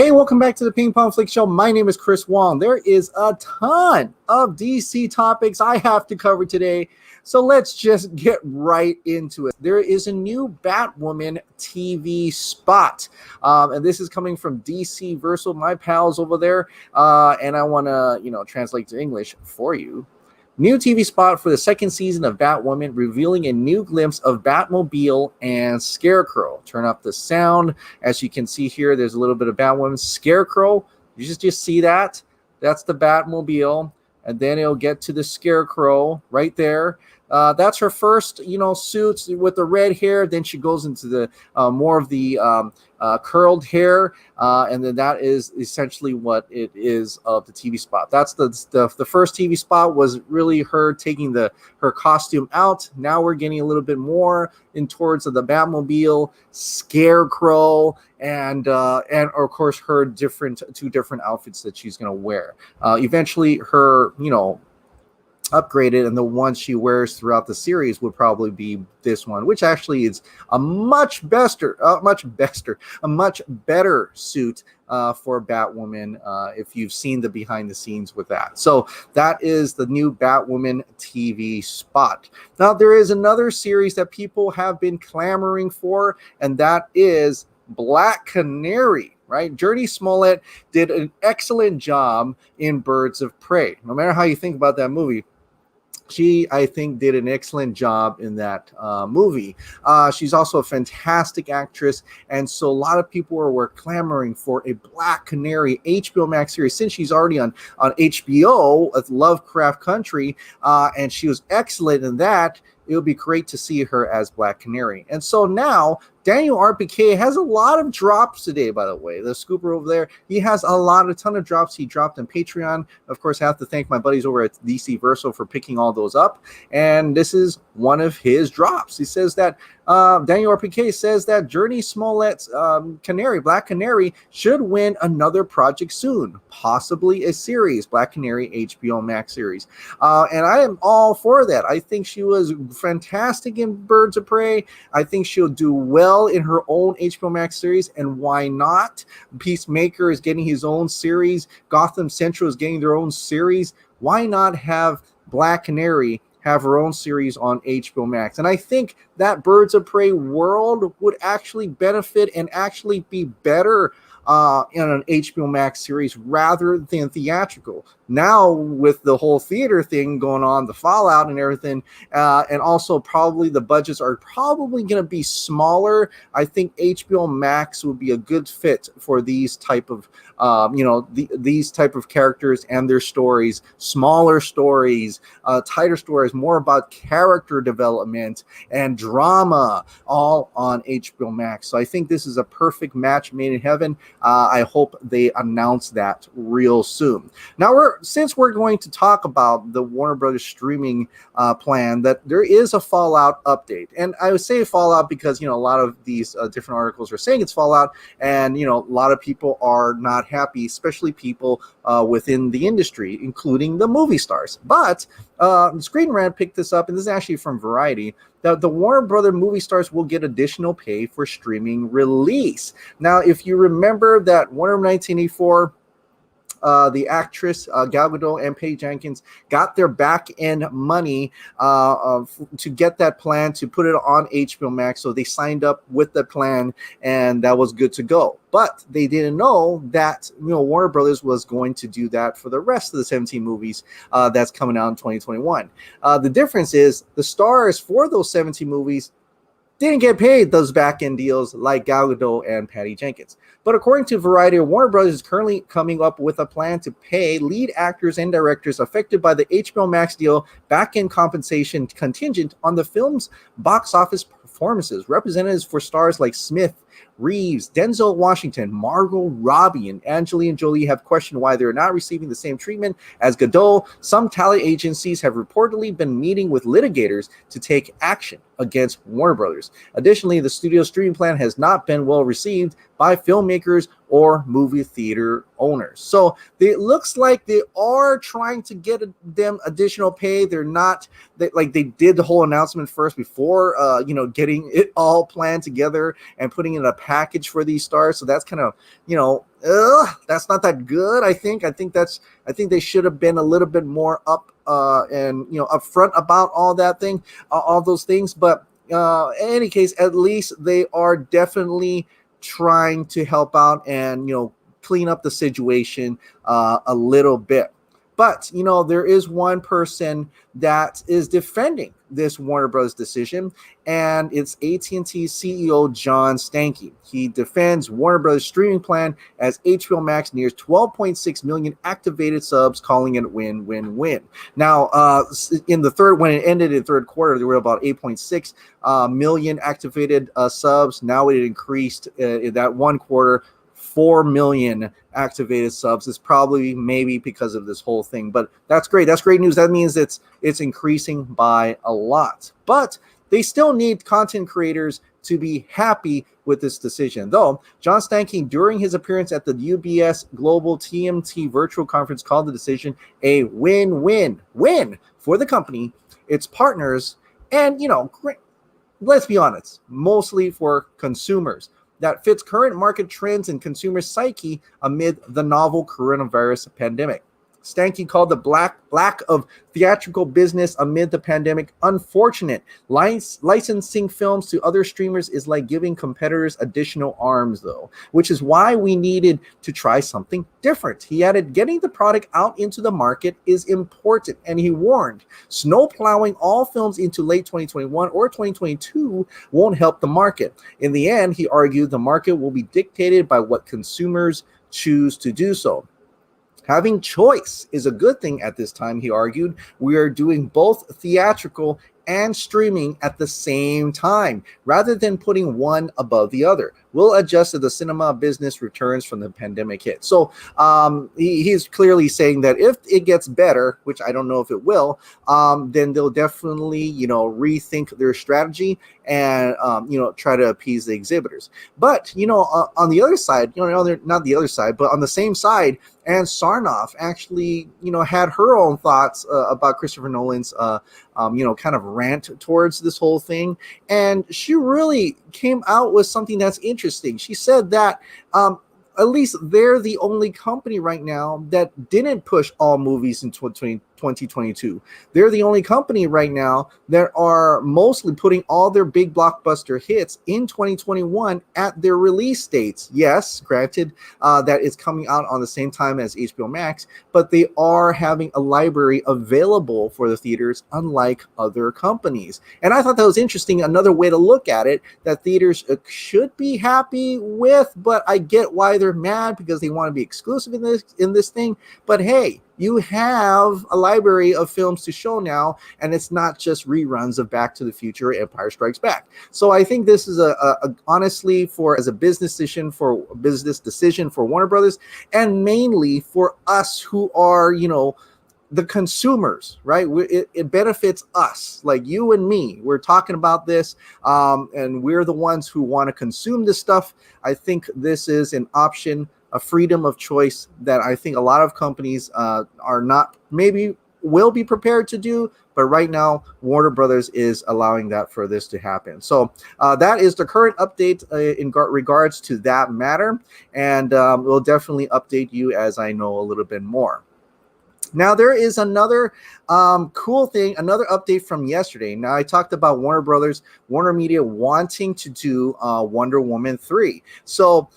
Hey, welcome back to the Ping Pong Flix Show. My name is Chris Wong. There is a ton of DC topics I have to cover today, so let's just get right into it. There is a new Batwoman TV spot, and this is coming from DCEU, my pals over there, and I want to, translate to English for you. New TV spot for the second season of Batwoman, revealing a new glimpse of Batmobile and Scarecrow. Turn up the sound. As you can see here, there's a little bit of Batwoman. Scarecrow, you just see that? That's the Batmobile. And then it'll get to the Scarecrow right there. That's her first, suit with the red hair. Then she goes into the more of the curled hair, and then that is essentially what it is of the TV spot. That's the first TV spot was really her taking her costume out. Now we're getting a little bit more in towards the Batmobile, Scarecrow, and of course her two different outfits that she's gonna wear. Eventually, her upgraded, and the one she wears throughout the series would probably be this one, which actually is a much better suit for Batwoman, if you've seen the behind the scenes with that. So that is the new Batwoman TV spot. Now there is another series that people have been clamoring for, and that is Black Canary. Right? Jurnee Smollett did an excellent job in Birds of Prey. No matter how you think about that movie, she, I think, did an excellent job in that movie. She's also a fantastic actress, and so a lot of people were clamoring for a Black Canary HBO Max series since she's already on HBO at Lovecraft Country, and she was excellent in that. It would be great to see her as Black Canary. And so now Daniel RPK has a lot of drops today, by the way. The scooper over there, he has a ton of drops he dropped on Patreon. Of course, I have to thank my buddies over at DCEU for picking all those up. And this is one of his drops. He says that Daniel RPK says that Jurnee Smollett's Black Canary, should win another project soon, possibly a series, Black Canary HBO Max series. And I am all for that. I think she was fantastic in Birds of Prey. I think she'll do well in her own HBO Max series, and why not? Peacemaker is getting his own series. Gotham Central is getting their own series. Why not have Black Canary have her own series on HBO Max? And I think that Birds of Prey world would actually benefit and actually be better in an HBO Max series rather than theatrical. Now, with the whole theater thing going on, the fallout and everything, and also probably the budgets are probably going to be smaller, I think HBO Max would be a good fit for these type of these type of characters and their stories, smaller stories, tighter stories, more about character development and drama, all on HBO Max. So I think this is a perfect match made in heaven. I hope they announce that real soon. Now, since we're going to talk about the Warner Brothers streaming plan, that there is a Fallout update. And I would say Fallout because, a lot of these different articles are saying it's Fallout, and, a lot of people are not happy, especially people within the industry, including the movie stars. But Screen Rant picked this up, and this is actually from Variety, that the Warner Brothers movie stars will get additional pay for streaming release. Now, if you remember that Wonder Woman 1984, the actress Gal Gadot and Patty Jenkins got their back-end money to get that plan, to put it on HBO Max. So they signed up with the plan, and that was good to go. But they didn't know that Warner Brothers was going to do that for the rest of the 17 movies that's coming out in 2021. The difference is the stars for those 17 movies didn't get paid those back-end deals like Gal Gadot and Patty Jenkins. But according to Variety, Warner Brothers is currently coming up with a plan to pay lead actors and directors affected by the HBO Max deal back-end compensation contingent on the film's box office performances. Representatives for stars like Smith, Reeves, Denzel Washington, Margot Robbie, and Angelina Jolie have questioned why they're not receiving the same treatment as Gadot. Some talent agencies have reportedly been meeting with litigators to take action against Warner Brothers. Additionally, the studio's streaming plan has not been well received by filmmakers or movie theater owners. So it looks like they are trying to get them additional pay. They're not like they did the whole announcement first before getting it all planned together and putting in a package for these stars. So that's kind of that's not that good. I think they should have been a little bit more and upfront about all those things. But in any case, at least they are definitely trying to help out and clean up the situation a little bit. But there is one person that is defending this Warner Bros. Decision, and it's AT&T CEO John Stankey. He defends Warner Bros. Streaming plan as HBO Max nears 12.6 million activated subs, calling it win-win-win. Now, when it ended in third quarter, there were about 8.6 million activated subs. Now it increased in that one quarter. 4 million activated subs. Is probably maybe because of this whole thing, but that's great. That's great news. That means it's increasing by a lot, but they still need content creators to be happy with this decision. Though John Stankey, during his appearance at the UBS Global TMT virtual conference, called the decision a win-win-win for the company, its partners, and let's be honest, mostly for consumers, that fits current market trends and consumer psyche amid the novel coronavirus pandemic. Stankey called the lack of theatrical business amid the pandemic unfortunate. Licensing films to other streamers is like giving competitors additional arms, though, which is why we needed to try something different. He added, getting the product out into the market is important, and he warned, snowplowing all films into late 2021 or 2022 won't help the market. In the end, he argued, the market will be dictated by what consumers choose to do so. Having choice is a good thing at this time, he argued. We are doing both theatrical and streaming at the same time, rather than putting one above the other. We'll adjust as the cinema business returns from the pandemic hit. So he's clearly saying that if it gets better, which I don't know if it will, then they'll definitely, rethink their strategy and, try to appease the exhibitors. But, on the other side, not the other side, but on the same side, Ann Sarnoff actually, had her own thoughts about Christopher Nolan's, kind of rant towards this whole thing. And she really came out with something that's interesting. She said that at least they're the only company right now that didn't push all movies in 2022. They're the only company right now that are mostly putting all their big blockbuster hits in 2021 at their release dates. Yes, granted, that is coming out on the same time as HBO Max, but they are having a library available for the theaters, unlike other companies. And I thought that was interesting. Another way to look at it, that theaters should be happy with, but I get why they're mad, because they want to be exclusive in this thing. But hey, you have a library of films to show now, and it's not just reruns of Back to the Future, Empire Strikes Back. So I think this is honestly, as a business decision for Warner Brothers, and mainly for us who are, the consumers, right? It benefits us, like you and me. We're talking about this, and we're the ones who want to consume this stuff. I think this is an option, a freedom of choice that I think a lot of companies are not, maybe will be prepared to do. But right now, Warner Brothers is allowing that for this to happen. So that is the current update in regards to that matter. And we'll definitely update you as I know a little bit more. Now, there is another cool thing, another update from yesterday. Now, I talked about Warner Media wanting to do Wonder Woman 3. So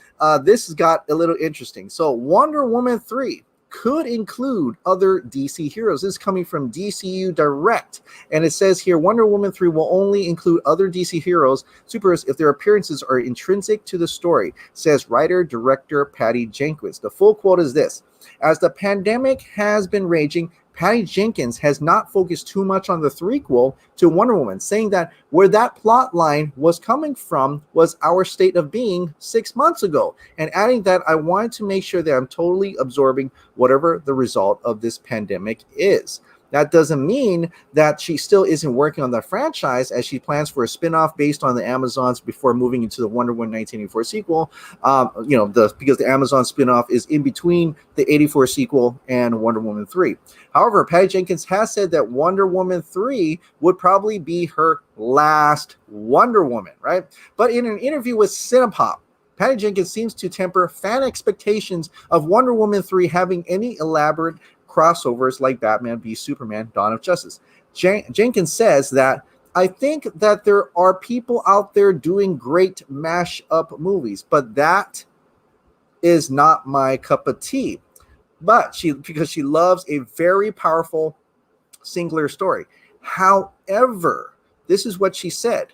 this has got a little interesting. So Wonder Woman 3 could include other DC heroes. This is coming from DCEU Direct. And it says here, Wonder Woman 3 will only include other DC heroes, superheroes, if their appearances are intrinsic to the story, says writer-director Patty Jenkins. The full quote is this: as the pandemic has been raging, Patty Jenkins has not focused too much on the threequel to Wonder Woman, saying that where that plot line was coming from was our state of being 6 months ago, and adding that I wanted to make sure that I'm totally absorbing whatever the result of this pandemic is. That doesn't mean that she still isn't working on the franchise, as she plans for a spin-off based on the Amazons before moving into the Wonder Woman 1984 sequel. Because the Amazon spin-off is in between the 84 sequel and Wonder Woman 3. However, Patty Jenkins has said that Wonder Woman 3 would probably be her last Wonder Woman, right? But in an interview with Cinepop, Patty Jenkins seems to temper fan expectations of Wonder Woman 3 having any elaborate crossovers like Batman v Superman: Dawn of Justice. Jenkins says that, "I think that there are people out there doing great mash-up movies, but that is not my cup of tea." But because she loves a very powerful singular story. However, this is what she said: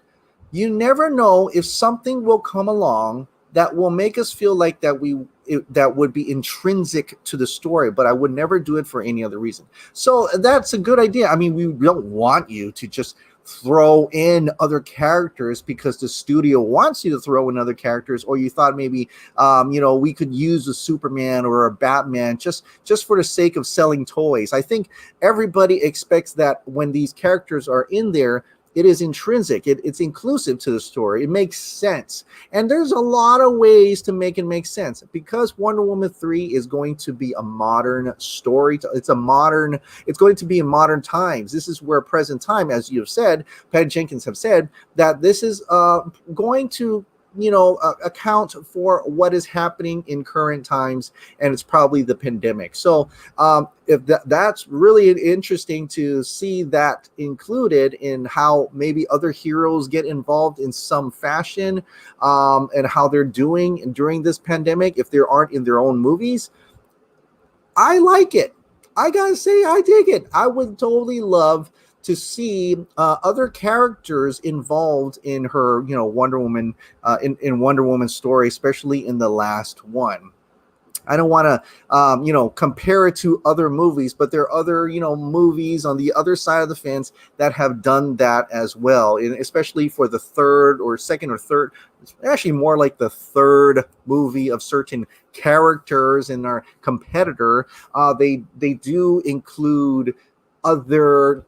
"You never know if something will come along that will make us feel like that would be intrinsic to the story, but I would never do it for any other reason." So that's a good idea. I mean, we don't want you to just throw in other characters because the studio wants you to throw in other characters, or you thought maybe we could use a Superman or a Batman just for the sake of selling toys. I think everybody expects that when these characters are in there, it is intrinsic. It's inclusive to the story. It makes sense. And there's a lot of ways to make it make sense. Because Wonder Woman 3 is going to be a modern story. It's going to be in modern times. This is where present time, as you have said, Patty Jenkins have said, that this is going to account for what is happening in current times, and it's probably the pandemic. So if that's really interesting to see that included in how maybe other heroes get involved in some fashion, and how they're doing during this pandemic if they aren't in their own movies. I like it. I gotta say, I dig it. I would totally love to see other characters involved in her, Wonder Woman, in Wonder Woman's story, especially in the last one. I don't want to, compare it to other movies, but there are other, movies on the other side of the fence that have done that as well, and especially for the second or third, actually more like the third movie of certain characters in our competitor. They do include other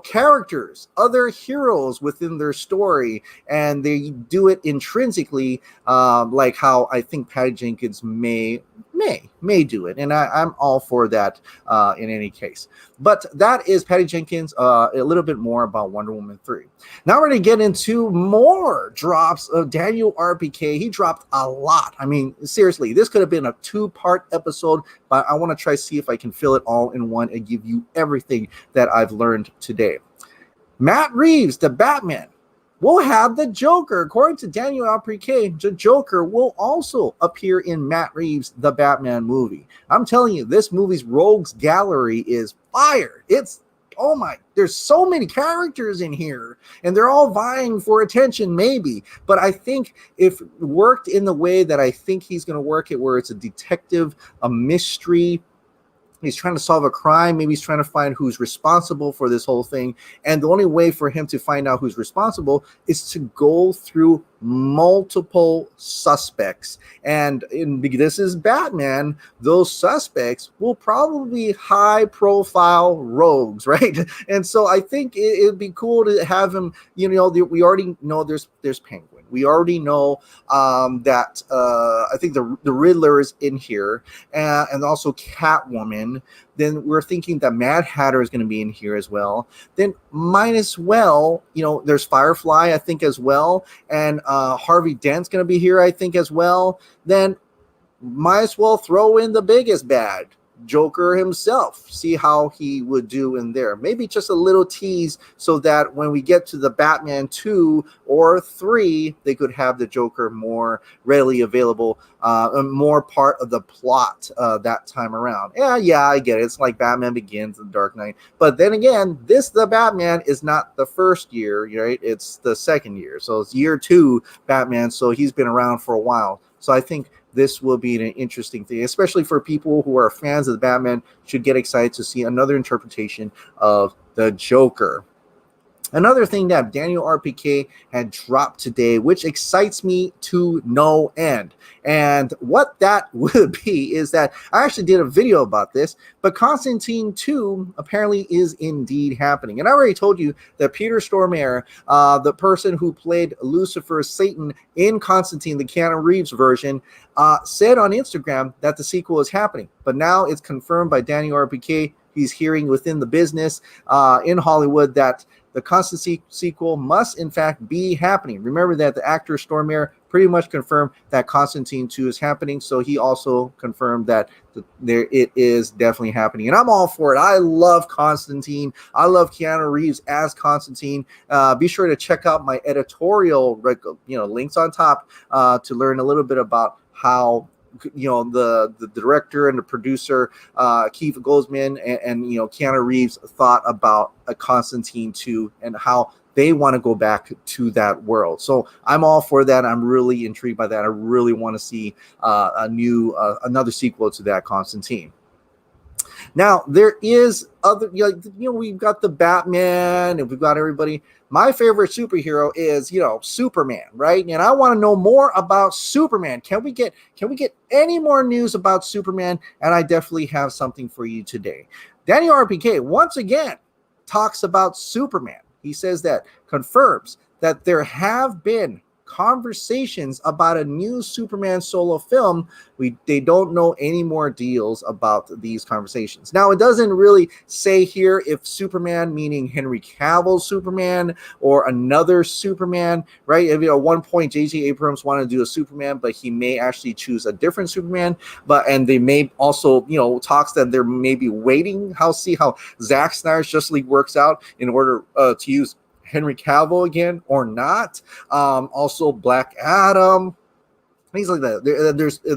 characters, other heroes within their story, and they do it intrinsically, like how I think Patty Jenkins may do it, and I'm all for that in any case. But that is Patty Jenkins, a little bit more about Wonder Woman 3. Now we're going to get into more drops of Daniel RPK. He dropped a lot. I mean, seriously, this could have been a 2-part episode, but I want to try to see if I can fill it all in one and give you everything that I've learned today. Matt Reeves, the Batman, will have the Joker. According to Daniel RPK, the Joker will also appear in Matt Reeves' The Batman movie. I'm telling you, this movie's rogues gallery is fire. There's so many characters in here, and they're all vying for attention, maybe. But I think if worked in the way that I think he's going to work it, where it's a detective, a mystery, he's trying to solve a crime. Maybe he's trying to find who's responsible for this whole thing. And the only way for him to find out who's responsible is to go through multiple suspects. And this is Batman, those suspects will probably be high-profile rogues, right? And so I think it'd be cool to have him, we already know there's Penguin. We already know that I think the Riddler is in here, and also Catwoman. Then we're thinking that Mad Hatter is going to be in here as well. Then might as well, there's Firefly, I think, as well. And Harvey Dent's going to be here, I think, as well. Then might as well throw in the biggest bad, Joker himself, see how he would do in there. Maybe just a little tease so that when we get to the Batman 2 or 3, they could have the Joker more readily available, more part of the plot that time around. Yeah, I get it. It's like Batman Begins and Dark Knight. But then again, the Batman is not the first year, right? It's the second year. So it's year 2 Batman. So he's been around for a while. So I think this will be an interesting thing, especially for people who are fans of the Batman, should get excited to see another interpretation of the Joker. Another thing that Daniel RPK had dropped today, which excites me to no end. And what that would be is that I actually did a video about this, but Constantine 2 apparently is indeed happening. And I already told you that Peter Stormare, the person who played Lucifer Satan in Constantine, the Keanu Reeves version, said on Instagram that the sequel is happening. But now it's confirmed by Daniel RPK. He's hearing within the business in Hollywood that the Constantine sequel must in fact be happening. Remember that the actor Stormare pretty much confirmed that Constantine 2 is happening, so he also confirmed that it is definitely happening. And I'm all for it. I love Constantine. I love Keanu Reeves as Constantine. Be sure to check out my editorial, links on top to learn a little bit about how the director and the producer Keith Goldsman and Keanu Reeves thought about a Constantine 2 and how they want to go back to that world. So I'm all for that. I'm really intrigued by that. I really want to see another sequel to that Constantine. Now there is other, we've got the Batman and we've got everybody. My favorite superhero is, Superman, right? And I want to know more about Superman. Can we get any more news about Superman? And I definitely have something for you today. Daniel RPK once again talks about Superman. He says that confirms that there have been conversations about a new Superman solo film. They don't know any more deals about these conversations. Now, it doesn't really say here if Superman, meaning Henry Cavill's Superman or another Superman, right? At one point, J.J. Abrams wanted to do a Superman, but he may actually choose a different Superman. And they may also, talks that they're maybe waiting. See how Zack Snyder's Justice League works out in order to use Henry Cavill again or not. Also Black Adam, things like that.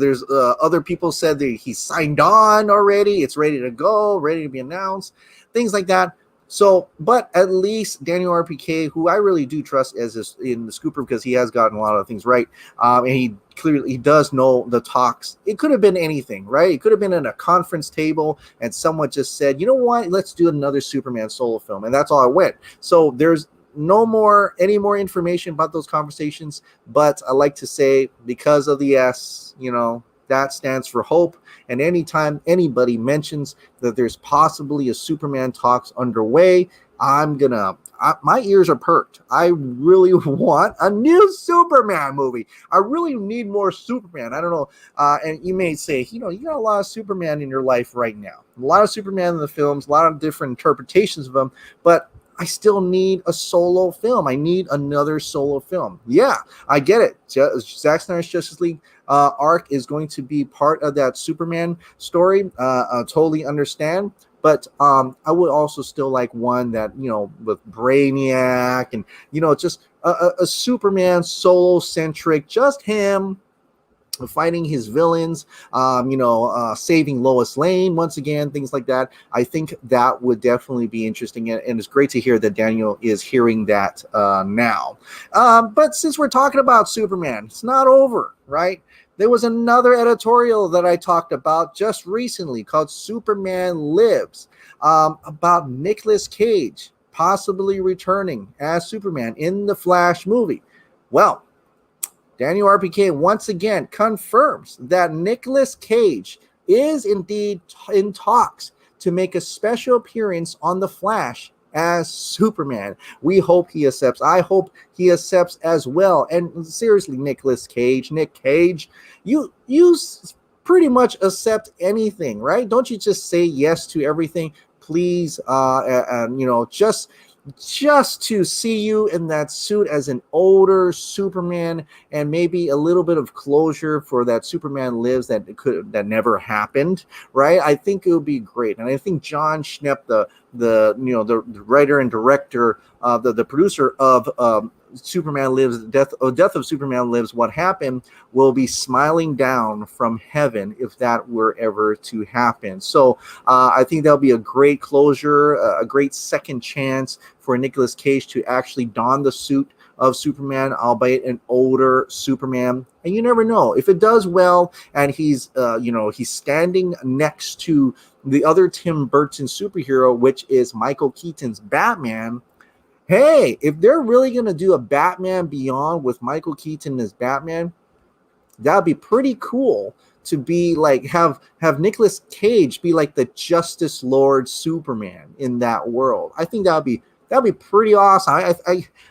There's other people said that he signed on already. It's ready to go, ready to be announced, things like that. So, but at least Daniel RPK, who I really do trust in the scooper because he has gotten a lot of things right, and he does know the talks. It could have been anything, right? It could have been in a conference table and someone just said, you know what, let's do another Superman solo film, and that's all I went. So there's any more information about those conversations, but I like to say, because of the S, that stands for hope. And anytime anybody mentions that there's possibly a Superman talks underway, my ears are perked. I really want a new Superman movie. I really need more Superman. I don't know. And you may say, you got a lot of Superman in your life right now. A lot of Superman in the films, a lot of different interpretations of them, but I still need a solo film. I need another solo film. Yeah, I get it. Zack Snyder's Justice League arc is going to be part of that Superman story. I totally understand. But I would also still like one that, with Brainiac and, just a Superman solo-centric, just him fighting his villains, saving Lois Lane once again, things like that. I think that would definitely be interesting, and it's great to hear that Daniel is hearing that now. But since we're talking about Superman, it's not over, right? There was another editorial that I talked about just recently called Superman Lives, about Nicolas Cage possibly returning as Superman in the Flash movie. Well, Daniel RPK once again confirms that Nicolas Cage is indeed in talks to make a special appearance on The Flash as Superman. We hope he accepts. I hope he accepts as well. And seriously, Nick Cage, you pretty much accept anything, right? Don't you just say yes to everything? Please, just to see you in that suit as an older Superman, and maybe a little bit of closure for that Superman Lives that never happened, right? I think it would be great. And I think John Schnepp, the writer and director, the producer of Superman Lives, Death of Superman Lives, What Happened, will be smiling down from heaven if that were ever to happen. So I think that'll be a great closure, a great second chance for Nicolas Cage to actually don the suit of Superman, albeit an older Superman. And you never know, if it does well and he's standing next to the other Tim Burton superhero, which is Michael Keaton's Batman, hey, if they're really going to do a Batman Beyond with Michael Keaton as Batman, that'd be pretty cool to be like have Nicolas Cage be like the Justice Lord Superman in that world. I think that'd be pretty awesome.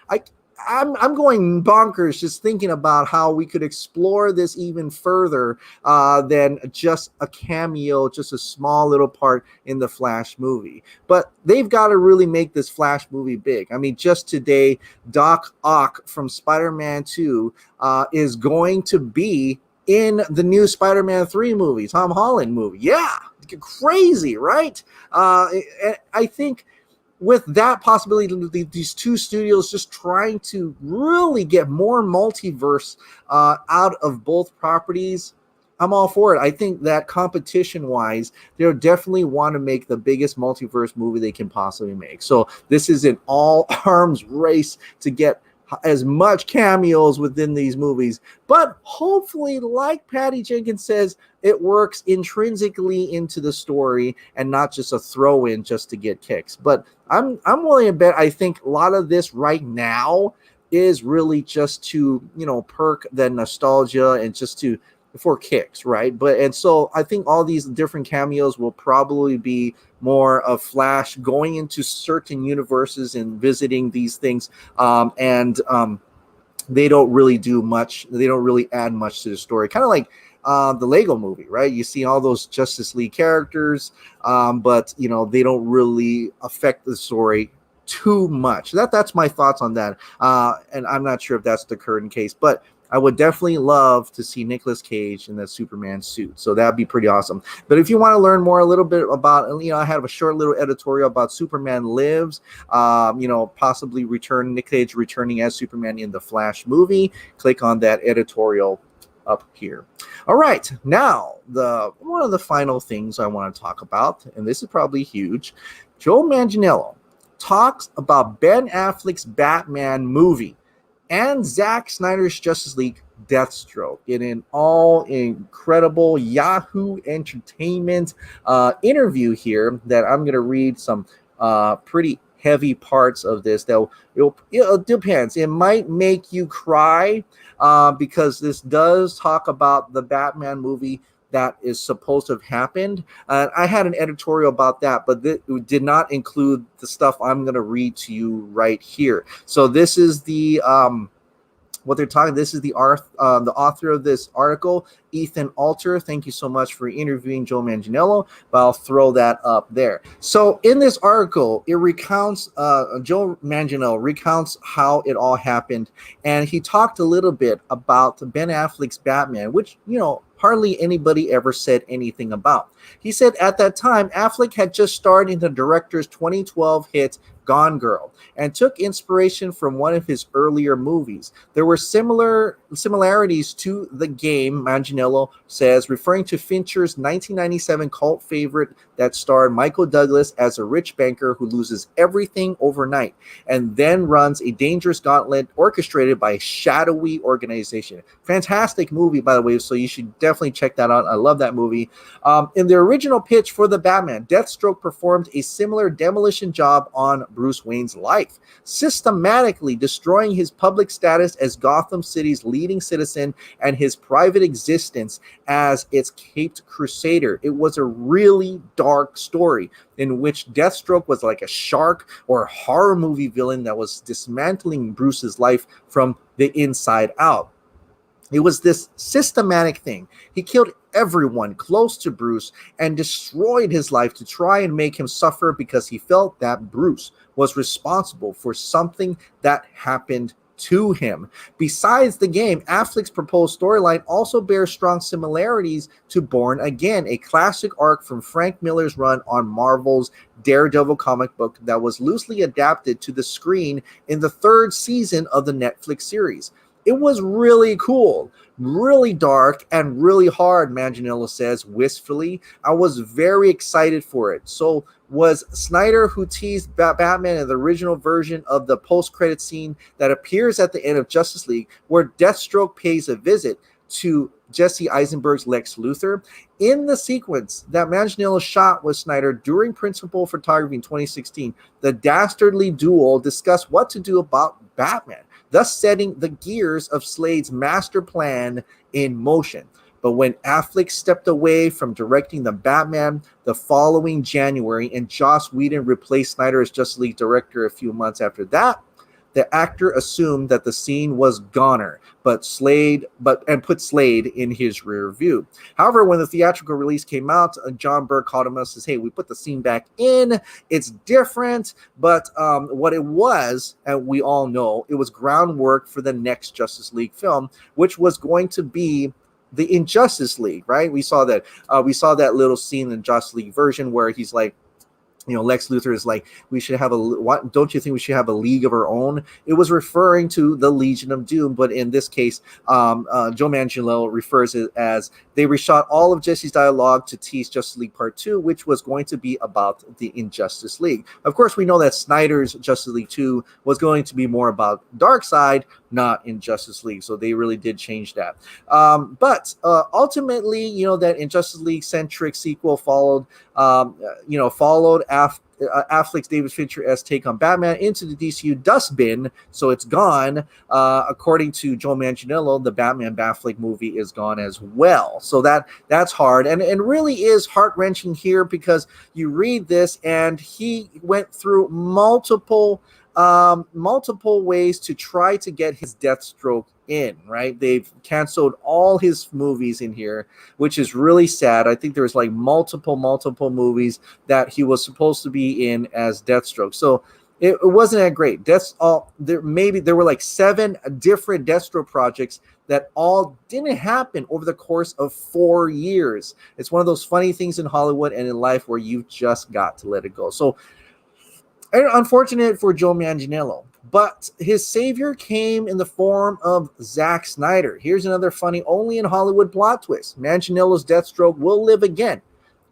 I I'm going bonkers just thinking about how we could explore this even further than just a cameo, just a small little part in the Flash movie. But they've got to really make this Flash movie big. I mean, just today, Doc Ock from Spider-Man 2 is going to be in the new Spider-Man 3 movie, Tom Holland movie. Yeah, crazy, right? I think with that possibility, these two studios just trying to really get more multiverse out of both properties, I'm all for it. I think that competition-wise, they'll definitely want to make the biggest multiverse movie they can possibly make. So this is an all-arms race to get as much cameos within these movies, but hopefully, like Patty Jenkins says, it works intrinsically into the story and not just a throw-in just to get kicks. But I'm willing to bet I think a lot of this right now is really just to perk the nostalgia and just to for kicks, right? And so I think all these different cameos will probably be more of Flash going into certain universes and visiting these things, and they don't really do much. They don't really add much to the story. Kind of like the Lego movie, right? You see all those Justice League characters, but they don't really affect the story too much. That's my thoughts on that, and I'm not sure if that's the current case, but I would definitely love to see Nicolas Cage in that Superman suit. So that'd be pretty awesome. But if you want to learn more a little bit about, I have a short little editorial about Superman Lives, possibly Nick Cage returning as Superman in the Flash movie. Click on that editorial up here. All right, now one of the final things I want to talk about, and this is probably huge, Joe Manganiello talks about Ben Affleck's Batman movie and Zack Snyder's Justice League Deathstroke in an all incredible Yahoo Entertainment interview here that I'm going to read some pretty heavy parts of this. It depends. It might make you cry because this does talk about the Batman movie that is supposed to have happened. I had an editorial about that, but it did not include the stuff I'm going to read to you right here. So this is the what they're talking. This is the author of this article, Ethan Alter. Thank you so much for interviewing Joe Manganiello, but I'll throw that up there. So in this article, it recounts, Joe Manganiello recounts how it all happened, and he talked a little bit about Ben Affleck's Batman, which, hardly anybody ever said anything about. He said at that time, Affleck had just starred in the director's 2012 hit Gone Girl and took inspiration from one of his earlier movies. There were similarities to the game, Manganiello says, referring to Fincher's 1997 cult favorite that starred Michael Douglas as a rich banker who loses everything overnight and then runs a dangerous gauntlet orchestrated by a shadowy organization. Fantastic movie, by the way, so you should definitely check that out. I love that movie. In the original pitch for the Batman, Deathstroke performed a similar demolition job on Bruce Wayne's life, systematically destroying his public status as Gotham City's leading citizen and his private existence as its caped crusader. It was a really dark story in which Deathstroke was like a shark or horror movie villain that was dismantling Bruce's life from the inside out. It was this systematic thing. He killed everyone close to Bruce and destroyed his life to try and make him suffer because he felt that Bruce was responsible for something that happened to him. Besides the game, Affleck's proposed storyline also bears strong similarities to Born Again, a classic arc from Frank Miller's run on Marvel's Daredevil comic book that was loosely adapted to the screen in the third season of the Netflix series. It was really cool, really dark, and really hard, Manganiello says wistfully. I was very excited for it. So was Snyder, who teased Batman in the original version of the post-credit scene that appears at the end of Justice League, where Deathstroke pays a visit. to Jesse Eisenberg's Lex Luthor. In the sequence that Manganiello shot with Snyder during principal photography in 2016, the dastardly duo discussed what to do about Batman, thus setting the gears of Slade's master plan in motion. But when Affleck stepped away from directing the Batman the following January and Joss Whedon replaced Snyder as Justice League director a few months after that, the actor assumed that the scene was goner, but put Slade in his rear view. However, when the theatrical release came out, John Burke called him up and says, "Hey, we put the scene back in. It's different." But what it was, and we all know, it was groundwork for the next Justice League film, which was going to be the Injustice League, right? We saw that little scene in the Justice League version where he's like, Lex Luthor is like, we should have what? Don't you think we should have a league of our own? It was referring to the Legion of Doom, but in this case, Joe Manganiello refers it as they reshot all of Jesse's dialogue to tease Justice League Part 2, which was going to be about the Injustice League. Of course, we know that Snyder's Justice League 2 was going to be more about Darkseid, not Injustice League, so they really did change that. But ultimately, that Injustice League centric sequel followed Affleck's David Fincher-esque take on Batman into the DCU dustbin, so it's gone. According to Joe Manganiello, the Batman Affleck movie is gone as well. So that's hard, and really is heart-wrenching here, because you read this and he went through multiple ways to try to get his Deathstroke in, right? They've canceled all his movies in here, which is really sad. I think there's like multiple movies that he was supposed to be in as Deathstroke. So it wasn't that great. There were like 7 different Deathstroke projects that all didn't happen over the course of 4 years. It's one of those funny things in Hollywood and in life where you've just got to let it go. So unfortunate for Joe Manganiello, but his savior came in the form of Zack Snyder. Here's another funny only in Hollywood plot twist. Manganiello's Deathstroke will live again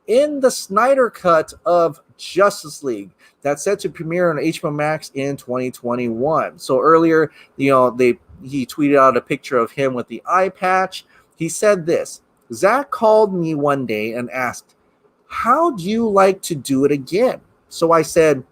in the Snyder cut of Justice League that's set to premiere on HBO Max in 2021. So earlier, he tweeted out a picture of him with the eye patch. He said this: "Zack called me one day and asked, 'How do you like to do it again?' So I said,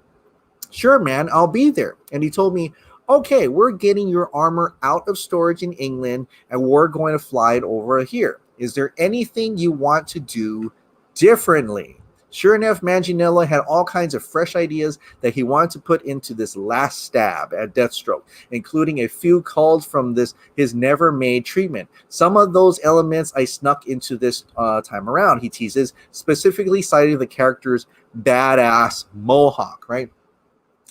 'Sure, man, I'll be there.' And he told me, 'Okay, we're getting your armor out of storage in England and we're going to fly it over here. Is there anything you want to do differently?' Sure enough, Manganiello had all kinds of fresh ideas that he wanted to put into this last stab at Deathstroke, including a few culled from his never-made treatment. Some of those elements I snuck into this time around," he teases, specifically citing the character's badass mohawk, right?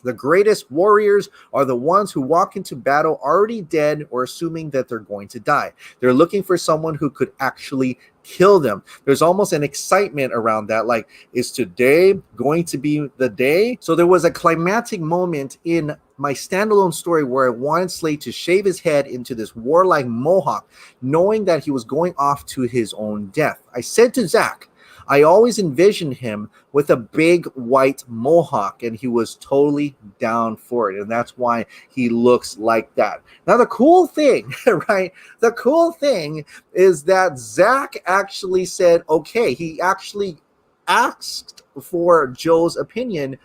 "The greatest warriors are the ones who walk into battle already dead or assuming that they're going to die. They're looking for someone who could actually kill them." There's almost an excitement around that, like, is today going to be the day? So there was a climactic moment in my standalone story where I wanted Slade to shave his head into this warlike mohawk, knowing that he was going off to his own death. I said to Zack, I always envisioned him with a big white mohawk, and he was totally down for it. And that's why he looks like that. Now, the cool thing, right? The cool thing is that Zack actually said, okay, he actually asked for Joe's opinion,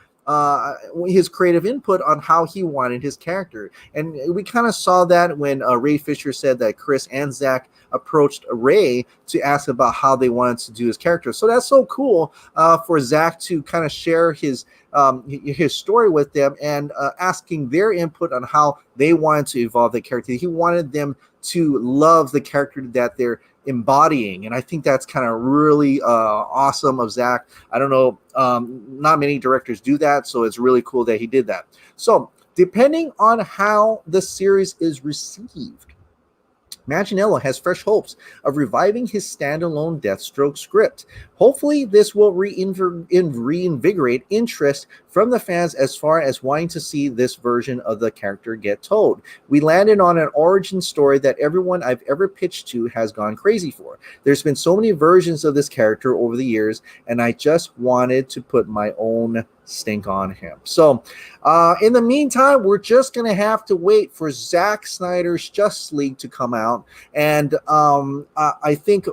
his creative input on how he wanted his character. And we kind of saw that when Ray Fisher said that Chris and Zack approached Ray to ask about how they wanted to do his character. So that's so cool for Zack to kind of share his story with them and asking their input on how they wanted to evolve the character. He wanted them to love the character that they're embodying, and I think that's kind of really awesome of Zack. I don't know, not many directors do that, so it's really cool that he did that. So depending on how the series is received, Manganiello has fresh hopes of reviving his standalone Deathstroke script. Hopefully, this will reinvigorate interest from the fans as far as wanting to see this version of the character get told. We landed on an origin story that everyone I've ever pitched to has gone crazy for. There's been so many versions of this character over the years, and I just wanted to put my own stink on him. So in the meantime, we're just going to have to wait for Zack Snyder's Justice League to come out. And I think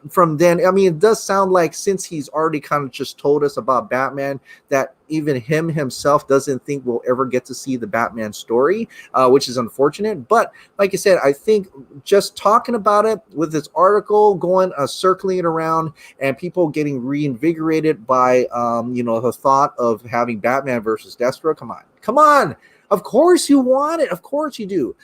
from then, I mean, it does sound like, since he's already kind of just told us about Batman, that even him himself doesn't think we'll ever get to see the Batman story, which is unfortunate. But like I said, I think just talking about it with this article going, circling it around, and people getting reinvigorated by, the thought of having Batman versus Deathstroke. Come on. Of course you want it. Of course you do.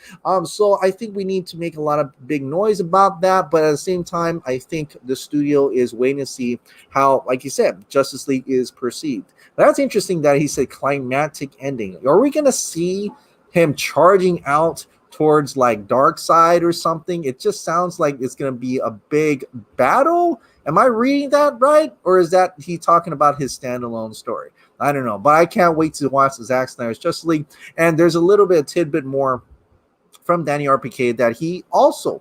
So I think we need to make a lot of big noise about that. But at the same time, I think the studio is waiting to see how, like you said, Justice League is perceived. That's interesting that he said climactic ending. Are we going to see him charging out towards like Darkseid or something? It just sounds like it's going to be a big battle. Am I reading that right? Or is that he talking about his standalone story? I don't know, but I can't wait to watch the Zack Snyder's Justice League. And there's a little bit of tidbit more from Danny RPK that he also,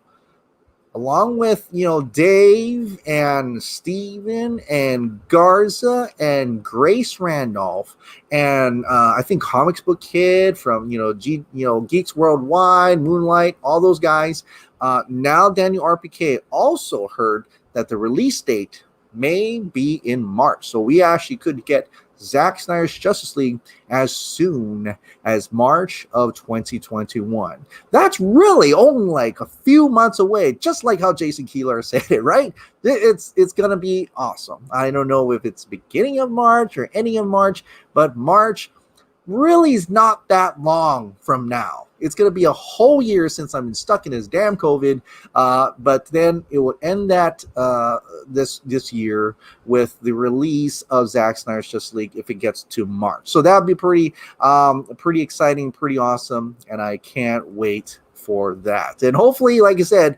along with, Dave and Steven and Garza and Grace Randolph and I think Comics Book Kid from, Geeks Worldwide, Moonlight, all those guys. Now Danny RPK also heard that the release date may be in March. So we actually could get Zack Snyder's Justice League as soon as March of 2021. That's really only like a few months away, just like how Jason Keeler said it, right? It's going to be awesome. I don't know if it's beginning of March or ending of March, but March really is not that long from now. It's going to be a whole year since I've been stuck in this damn COVID, but then it will end that this year with the release of Zack Snyder's Justice League if it gets to March. So that would be pretty exciting, pretty awesome, and I can't wait for that. And hopefully, like I said,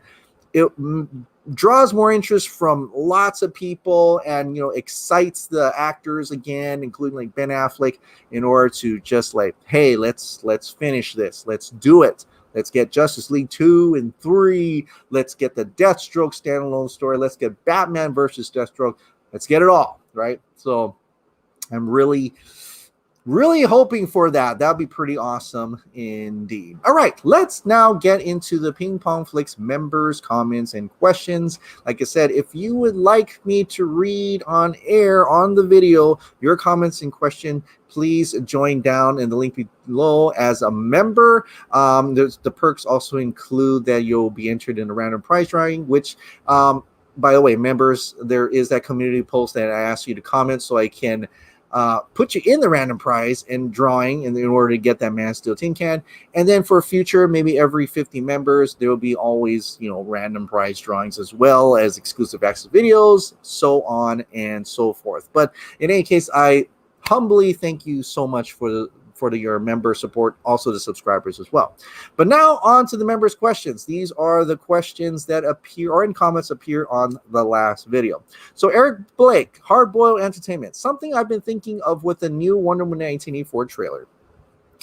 it draws more interest from lots of people and excites the actors again, including like Ben Affleck, in order to just like, hey, let's finish this, let's do it, let's get Justice League 2 and 3, let's get the Deathstroke standalone story, let's get Batman versus Deathstroke, let's get it all right. So I'm really hoping for that. That'd be pretty awesome indeed. All right, let's now get into the Ping Pong Flix members' comments and questions. Like I said, if you would like me to read on air on the video your comments and question, please join down in the link below as a member. The perks also include that you'll be entered in a random prize drawing, which by the way, members, there is that community post that I asked you to comment so I can put you in the random prize and drawing in order to get that Man Steel tin can. And then for future, maybe every 50 members, there will be always, random prize drawings as well as exclusive access videos, so on and so forth. But in any case, I humbly thank you so much for your member support, also the subscribers as well. But now on to the members' questions. These are the questions that appear or in comments appear on the last video. So Eric Blake, Hardboiled Entertainment, something I've been thinking of with the new Wonder Woman 1984 trailer.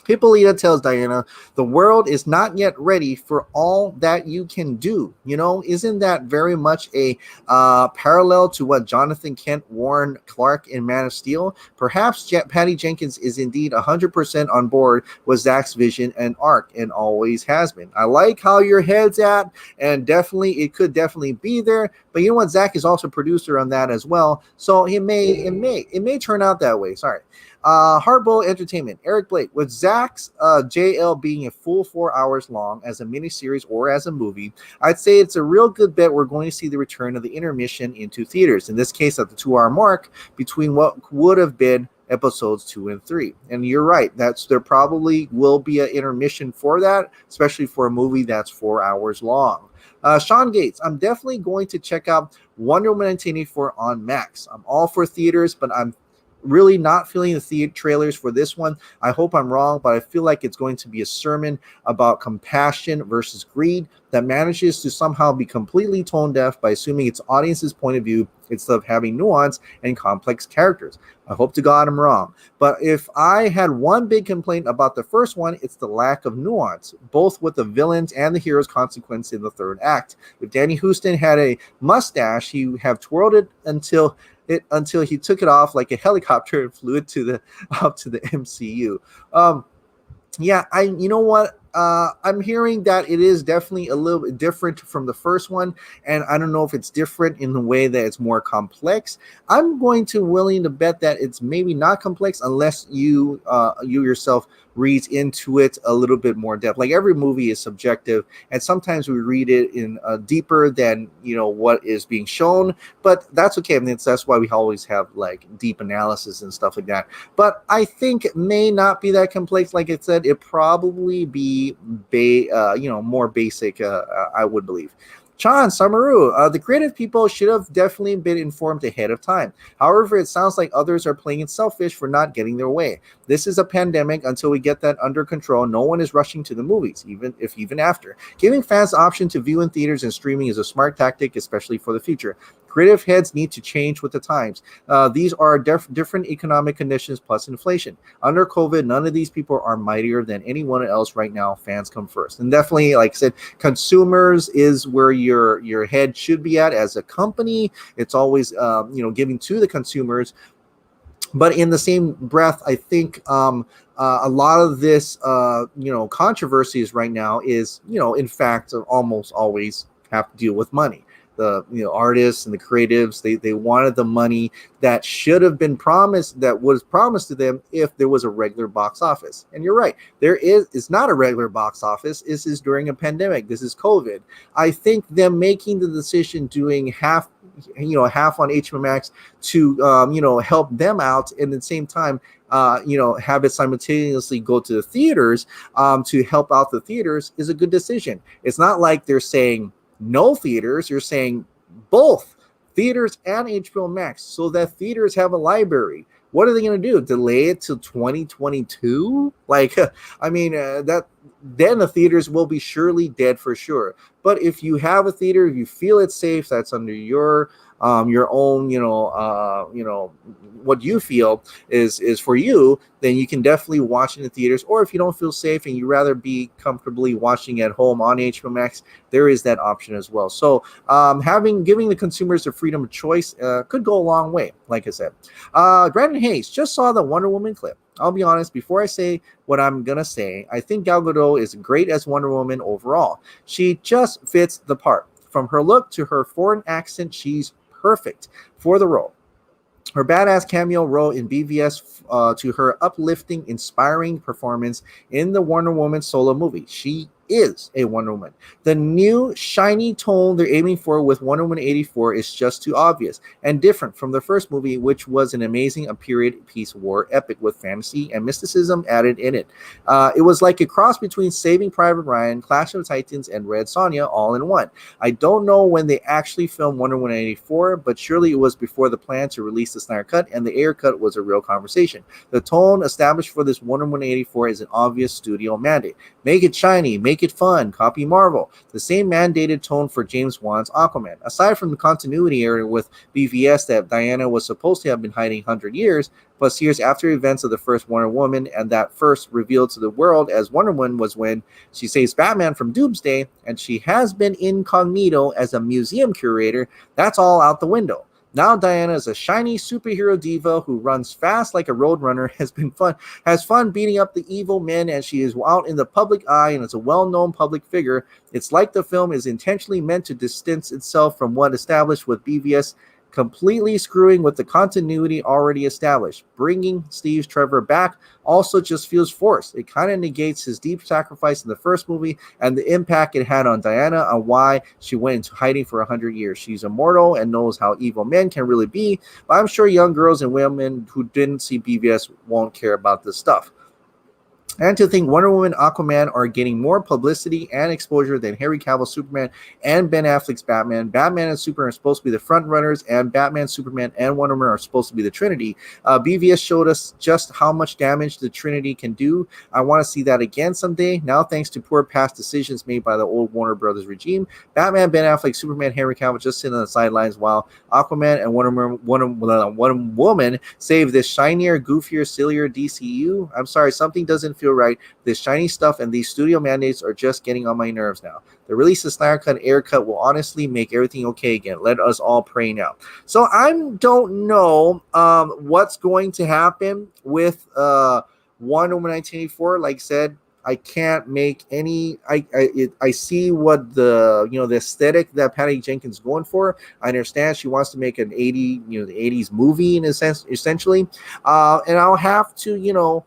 Hippolyta tells Diana, the world is not yet ready for all that you can do. Isn't that very much a parallel to what Jonathan Kent warned Clark in Man of Steel? Perhaps Patty Jenkins is indeed 100% on board with Zack's vision and arc, and always has been. I like how your head's at, and it could definitely be there. But you know what? Zack is also producer on that as well, so it may turn out that way. Sorry. Hardboiled Entertainment, Eric Blake, with Zack's JL being a full 4 hours long as a miniseries or as a movie, I'd say it's a real good bet we're going to see the return of the intermission into theaters, in this case at the 2-hour mark between what would have been episodes 2 and 3. And you're right, there probably will be an intermission for that, especially for a movie that's 4 hours long. Sean Gates, I'm definitely going to check out Wonder Woman 1984 on Max. I'm all for theaters, but I'm really not feeling the trailers for this one. I hope I'm wrong, but I feel like it's going to be a sermon about compassion versus greed that manages to somehow be completely tone deaf by assuming its audience's point of view instead of having nuance and complex characters. I hope to God I'm wrong. But if I had one big complaint about the first one, it's the lack of nuance, both with the villains and the hero's consequence in the third act. If Danny Houston had a mustache, he would have twirled it until he took it off like a helicopter and flew it up to the MCU. Yeah, you know what? I'm hearing that it is definitely a little bit different from the first one, and I don't know if it's different in the way that it's more complex. I'm going to willing to bet that it's maybe not complex unless you yourself reads into it a little bit more depth. Like every movie is subjective, and sometimes we read it in deeper than what is being shown, but that's okay. I mean, that's why we always have like deep analysis and stuff like that. But I think it may not be that complex. Like I said, it probably be more basic. I would believe. Chan Samaru, the creative people should have definitely been informed ahead of time. However, it sounds like others are playing it selfish for not getting their way. This is a pandemic. Until we get that under control, no one is rushing to the movies, even after. Giving fans the option to view in theaters and streaming is a smart tactic, especially for the future. Creative heads need to change with the times. These are different economic conditions plus inflation. Under COVID, none of these people are mightier than anyone else right now. Fans come first. And definitely, like I said, consumers is where your head should be at as a company. It's always, giving to the consumers. But in the same breath, I think a lot of this, controversies right now is, in fact, almost always have to deal with money. The artists and the creatives, they wanted the money that should have been promised, that was promised to them if there was a regular box office. And you're right, it's not a regular box office. This is during a pandemic. This is COVID. I think them making the decision doing half on HBO Max to help them out, and at the same time have it simultaneously go to the theaters to help out the theaters is a good decision. It's not like they're saying no theaters. You're saying both theaters and HBO Max, so that theaters have a library. What are they going to do? Delay it till 2022? Like, I mean, that then the theaters will be surely dead for sure. But if you have a theater, if you feel it's safe, that's under your own, what you feel is for you, then you can definitely watch in the theaters. Or if you don't feel safe and you rather be comfortably watching at home on HBO Max, there is that option as well. So giving the consumers the freedom of choice could go a long way. Like I said, Brandon Hayes just saw the Wonder Woman clip. I'll be honest, before I say what I'm going to say, I think Gal Gadot is great as Wonder Woman overall. She just fits the part. From her look to her foreign accent, she's perfect for the role. Her badass cameo role in BVS to her uplifting, inspiring performance in the Wonder Woman solo movie. She is a Wonder Woman. The new shiny tone they're aiming for with Wonder Woman 84 is just too obvious and different from the first movie, which was an amazing period piece war epic with fantasy and mysticism added in it. It was like a cross between Saving Private Ryan, Clash of the Titans, and Red Sonja all in one. I don't know when they actually filmed Wonder Woman 84, but surely it was before the plan to release the Snyder Cut, and the Ayer Cut was a real conversation. The tone established for this Wonder Woman 84 is an obvious studio mandate. Make it shiny, make it fun, copy Marvel. The same mandated tone for James Wan's Aquaman. Aside from the continuity error with BVS that Diana was supposed to have been hiding 100 years, plus years after events of the first Wonder Woman, and that first revealed to the world as Wonder Woman was when she saves Batman from Doomsday, and she has been incognito as a museum curator, that's all out the window. Now Diana is a shiny superhero diva who runs fast like a roadrunner, has fun beating up the evil men, and she is out in the public eye and is a well-known public figure. It's like the film is intentionally meant to distance itself from what established with BVS, completely screwing with the continuity already established. Bringing Steve Trevor back also just feels forced. It kind of negates his deep sacrifice in the first movie and the impact it had on Diana on why she went into hiding for 100 years. She's immortal and knows how evil men can really be, but I'm sure young girls and women who didn't see BVS won't care about this stuff. And to think Wonder Woman, Aquaman are getting more publicity and exposure than Henry Cavill's Superman and Ben Affleck's Batman. Batman and Superman are supposed to be the front runners, and Batman, Superman, and Wonder Woman are supposed to be the Trinity. BVS showed us just how much damage the Trinity can do. I want to see that again someday. Now, thanks to poor past decisions made by the old Warner Brothers regime, Batman, Ben Affleck, Superman, Henry Cavill just sit on the sidelines while Aquaman and Wonder Woman save this shinier, goofier, sillier DCEU. I'm sorry, something doesn't feel right. This shiny stuff and these studio mandates are just getting on my nerves now. The release of Snyder Cut and Air Cut will honestly make everything okay again. Let us all pray now. So I don't know what's going to happen with Wonder Woman 1984. Like I said, I can't make any. I see what the the aesthetic that Patty Jenkins is going for. I understand she wants to make an the 80s movie in a sense, essentially, and I'll have to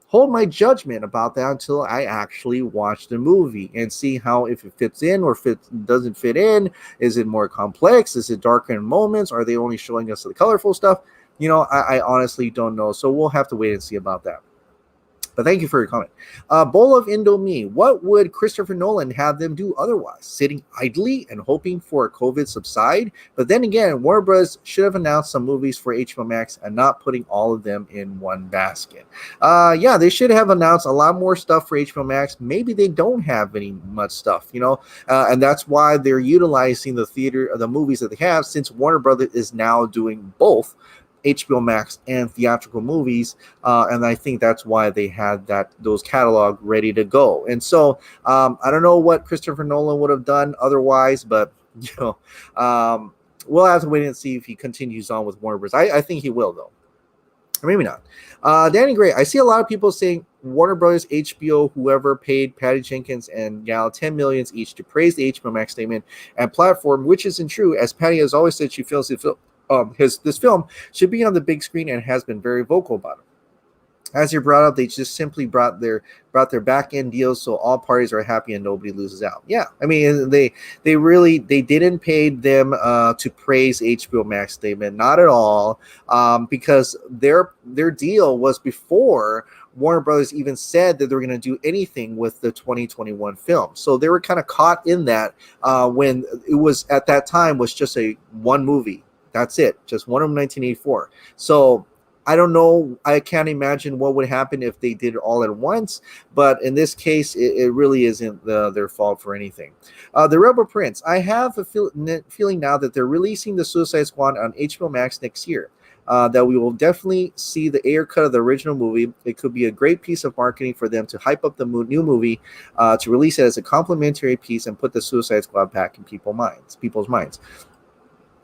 hold my judgment about that until I actually watch the movie and see how, if it fits in or if it doesn't fit in. Is it more complex? Is it darker in moments? Are they only showing us the colorful stuff? I honestly don't know. So we'll have to wait and see about that. But thank you for your comment. Bowl of Indomie. What would Christopher Nolan have them do otherwise? Sitting idly and hoping for COVID subside? But then again, Warner Bros. Should have announced some movies for HBO Max and not putting all of them in one basket. Yeah, they should have announced a lot more stuff for HBO Max. Maybe they don't have any much stuff, and that's why they're utilizing the movies that they have, since Warner Brothers is now doing both HBO Max and theatrical movies, and I think that's why they had those catalog ready to go. And so I don't know what Christopher Nolan would have done otherwise, but we'll have to wait and see if he continues on with Warner Bros. I think he will, though. Or maybe not. Danny Gray, I see a lot of people saying Warner Brothers, HBO, whoever paid Patty Jenkins and Gal $10 million each to praise the HBO Max statement and platform, which isn't true. As Patty has always said, she feels this film should be on the big screen and has been very vocal about it. As you brought up, they just simply brought their back end deals, so all parties are happy and nobody loses out. Yeah, I mean they didn't pay them to praise HBO Max statement, not at all, because their deal was before Warner Brothers even said that they were going to do anything with the 2021 film. So they were kind of caught in that when it was at that time was just one movie. That's it, just one of 1984. So I don't know. I can't imagine what would happen if they did it all at once. But in this case, it really isn't their fault for anything. The Rebel Prince. I have a feeling now that they're releasing the Suicide Squad on HBO Max next year. That we will definitely see the Ayer cut of the original movie. It could be a great piece of marketing for them to hype up the new movie, to release it as a complimentary piece and put the Suicide Squad back in people's minds.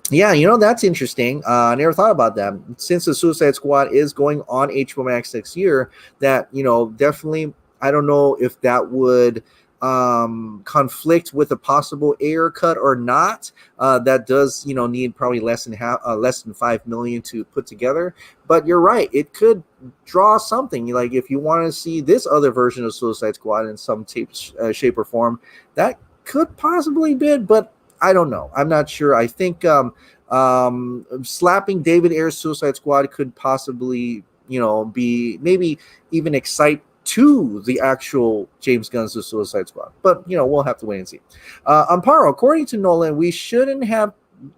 Yeah, that's interesting. I never thought about that. Since the Suicide Squad is going on HBO Max next year, that, definitely, I don't know if that would conflict with a possible Ayer cut or not. That does, need probably less than $5 million to put together. But you're right. It could draw something. Like if you want to see this other version of Suicide Squad in some shape or form, that could possibly bid, but I don't know. I'm not sure. I think slapping David Ayer's Suicide Squad could possibly, be maybe even excite to the actual James Gunn's Suicide Squad. But, we'll have to wait and see. Amparo, according to Nolan, we shouldn't have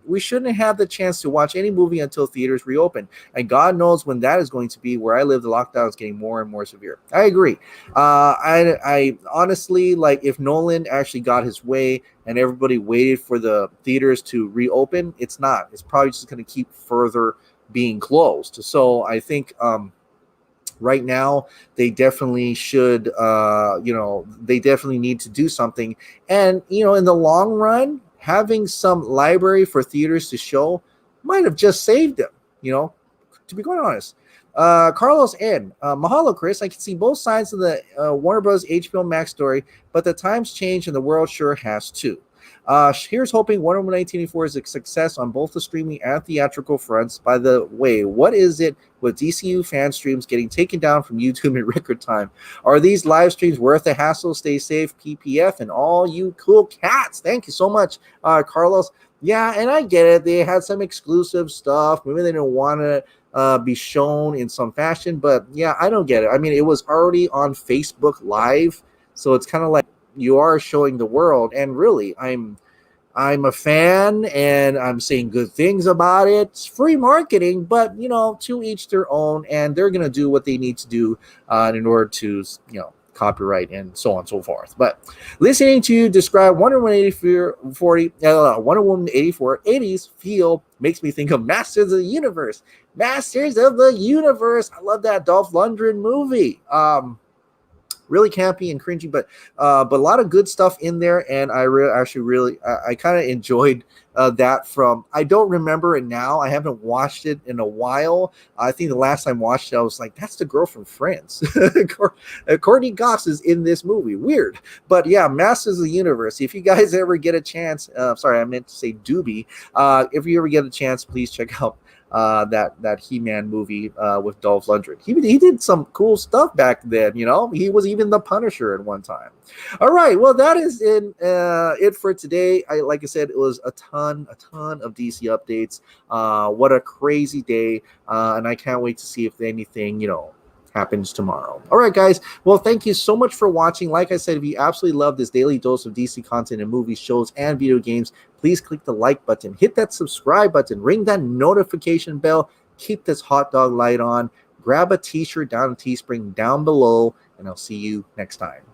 the chance to watch any movie until theaters reopen. And God knows when that is going to be. Where I live, the lockdown is getting more and more severe. I agree. I honestly, like, if Nolan actually got his way and everybody waited for the theaters to reopen, it's not. It's probably just going to keep further being closed. So I think right now they definitely should, they definitely need to do something. And, in the long run, having some library for theaters to show might have just saved them, to be quite honest. Carlos N. Mahalo, Chris. I can see both sides of the Warner Bros. HBO Max story, but the times change and the world sure has too. Here's hoping Wonder Woman 1984 is a success on both the streaming and theatrical fronts. By the way, what is it with DCU fan streams getting taken down from YouTube in record time? Are these live streams worth the hassle? Stay safe, PPF, and all you cool cats. Thank you so much, Carlos. Yeah, and I get it. They had some exclusive stuff. Maybe they didn't want to be shown in some fashion. But yeah, I don't get it. I mean, it was already on Facebook Live, so it's kind of like you are showing the world. And really, I'm a fan, and I'm saying good things about it. It's free marketing, but to each their own, and they're gonna do what they need to do in order to copyright and so on and so forth. But listening to you describe Wonder Woman 84 80s feel makes me think of Masters of the Universe. Masters of the Universe. I love that Dolph Lundgren movie. Really campy and cringy, but a lot of good stuff in there, and I kind of enjoyed that. From, I don't remember it now. I haven't watched it in a while. I think the last time I watched it, I was like, that's the girl from Friends. Courtney Goss is in this movie. Weird, but yeah, Masters of the Universe. If you guys ever get a chance, sorry, I meant to say Doobie. If you ever get a chance, please check out that He-Man movie with Dolph Lundgren. He did some cool stuff back then. He was even the Punisher at one time. All right, well, that is it for today. Like I said, it was a ton of DC updates. What a crazy day, and I can't wait to see if anything happens tomorrow. All right, guys. Well, thank you so much for watching. Like I said, if you absolutely love this daily dose of DC content in movies, shows, and video games, please click the like button, hit that subscribe button, ring that notification bell, keep this hot dog light on, grab a t-shirt down at Teespring down below, and I'll see you next time.